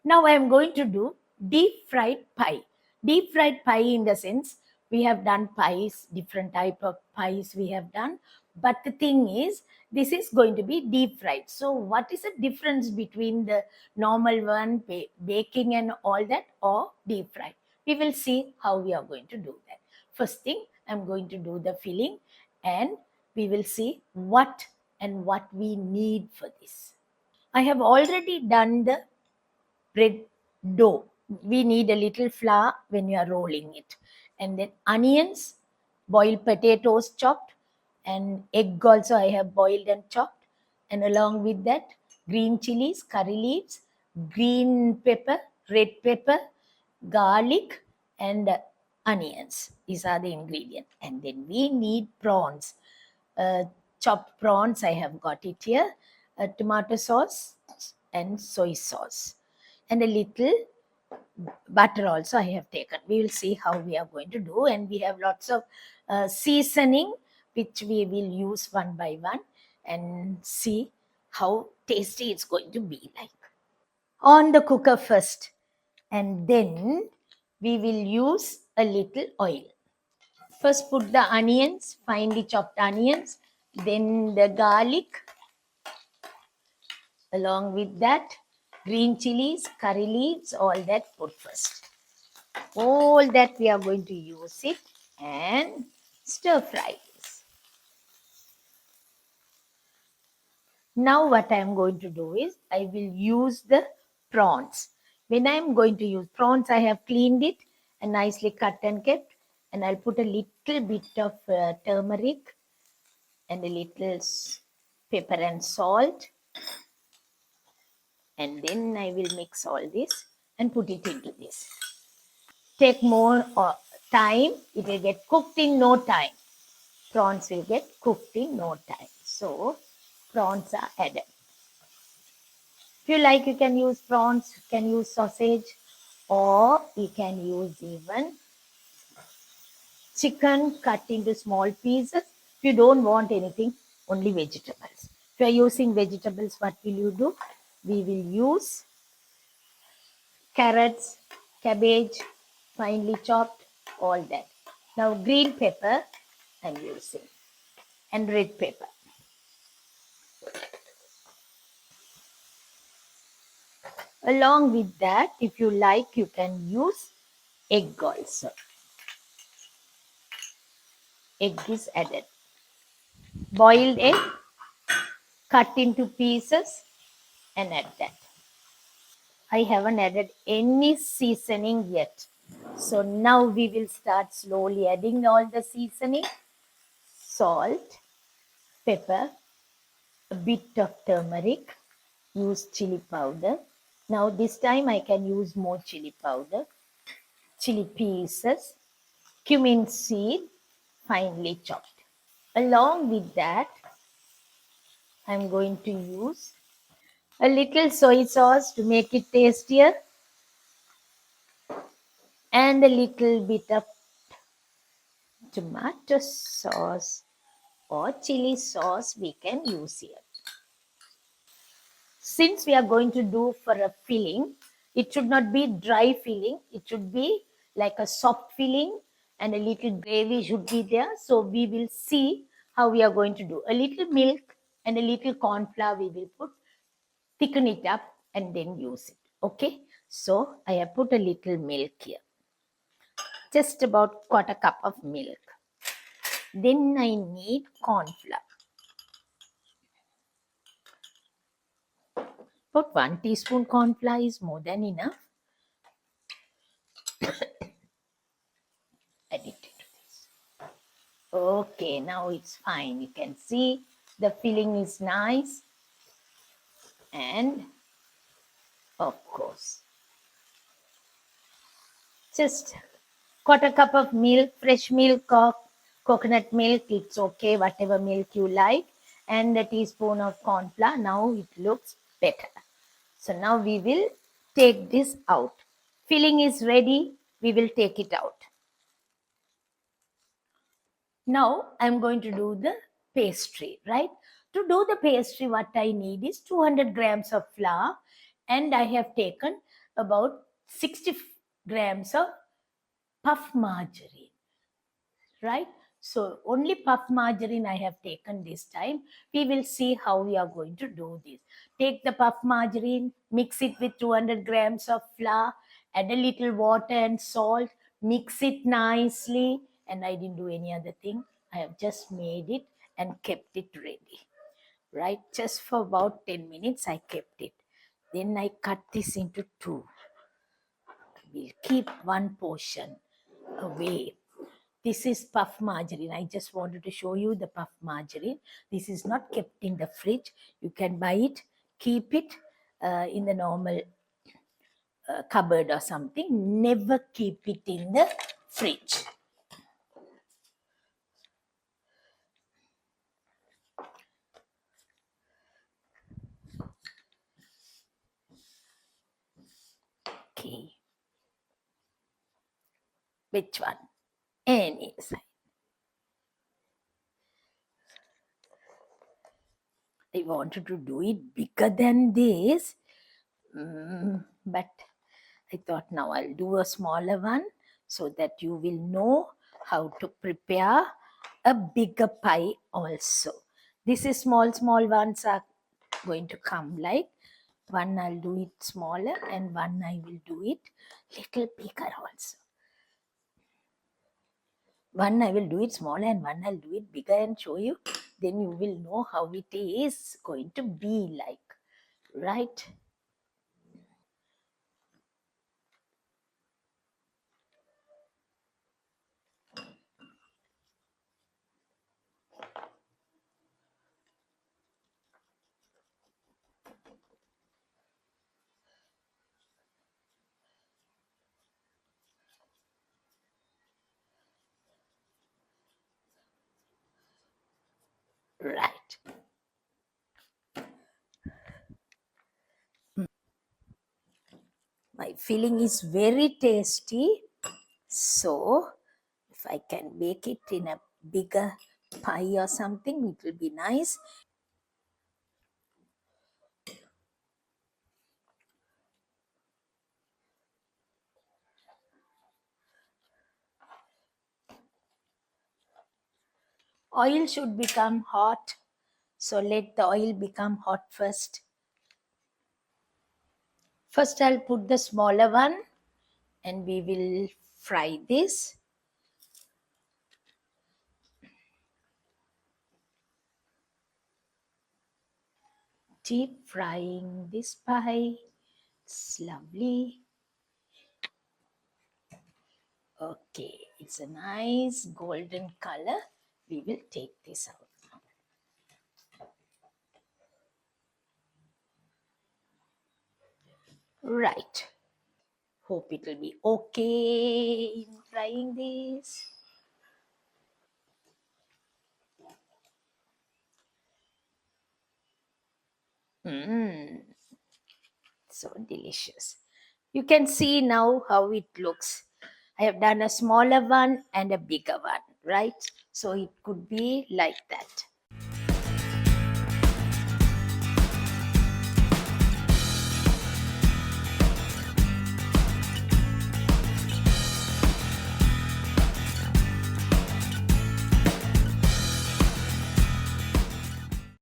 Now I am going to do deep fried pie. Deep fried pie in the sense we have done pies, different type of pies we have done. But the thing is, this is going to be deep fried. So what is the difference between the normal one, baking and all that, or deep fried? We will see how we are going to do that. First thing, I'm going to do the filling and we will see what and what we need for this. I have already done the bread dough. We need a little flour when you are rolling it. And then onions, boiled potatoes chopped, and egg also I have boiled and chopped. And along with that, green chilies, curry leaves, green pepper, red pepper, garlic, and onions. These are the ingredients. And then we need prawns. Uh, Chopped prawns, I have got it here. Tomato sauce and soy sauce and a little butter also I have taken. We will see how we are going to do, and we have lots of seasoning which we will use one by one and see how tasty it's going to be like. On the cooker first, and then we will use a little oil. First put the onions, finely chopped onions, then the garlic, along with that green chilies, curry leaves, all that put first. All that we are going to use it and stir fry this. Now what I am going to do is I will use the prawns. When I am going to use prawns, I have cleaned it and nicely cut and kept, and I'll put a little bit of turmeric and a little pepper and salt, and then I will mix all this and put it into this. Take more time, it will get cooked in no time. Prawns will get cooked in no time. So prawns are added. If you like, you can use prawns, you can use sausage, or you can use even chicken cut into small pieces. If you don't want anything, only vegetables. If you are using vegetables, what will you do? We will use carrots, cabbage, finely chopped, all that. Now green pepper I'm using and red pepper. Along with that, if you like, you can use egg also. Egg is added. Boiled egg, cut into pieces and add that. I haven't added any seasoning yet. So now we will start slowly adding all the seasoning. Salt, pepper, a bit of turmeric, use chili powder. Now this time I can use more chili powder, chili pieces, cumin seed, finely chopped. Along with that, I'm going to use a little soy sauce to make it tastier and a little bit of tomato sauce or chili sauce we can use here. Since we are going to do for a filling, it should not be dry filling. It should be like a soft filling and a little gravy should be there. So we will see how we are going to do. A little milk and a little corn flour we will put, thicken it up and then use it. Okay. So I have put a little milk here. Just about quarter cup of milk. Then I need corn flour. About 1 teaspoon corn flour is more than enough. Add it into this. Okay, now it's fine. You can see the filling is nice. And of course, just quarter cup of milk, fresh milk or coconut milk. It's okay, whatever milk you like. And a teaspoon of corn flour. Now it looks better. So now we will take this out. Filling is ready. We will take it out. Now I'm going to do the pastry, right? To do the pastry, what I need is 200 grams of flour, and I have taken about 60 grams of puff margarine, right? So only puff margarine I have taken this time. We will see how we are going to do this. Take the puff margarine, mix it with 200 grams of flour, add a little water and salt, mix it nicely. And I didn't do any other thing. I have just made it and kept it ready, right? Just for about 10 minutes I kept it. Then I cut this into two. We'll keep one portion away. This is puff margarine. I just wanted to show you the puff margarine. This is not kept in the fridge. You can buy it, keep it in the normal cupboard or something. Never keep it in the fridge. Okay. Which one? Any side. I wanted to do it bigger than this, but I thought now I'll do a smaller one so that you will know how to prepare a bigger pie also. This is small ones are going to come like one I'll do it smaller and one I will do it little bigger also. One I will do it smaller and one I'll do it bigger and show you. Then you will know how it is going to be like, right? Right. My filling is very tasty. So if I can bake it in a bigger pie or something, it will be nice. Oil should become hot. So let the oil become hot first. First I'll put the smaller one and we will fry this. Deep frying this pie. It's lovely. Okay, it's a nice golden color. We will take this out now. Right. Hope it will be okay in frying this. So delicious. You can see now how it looks. I have done a smaller one and a bigger one, right? So it could be like that.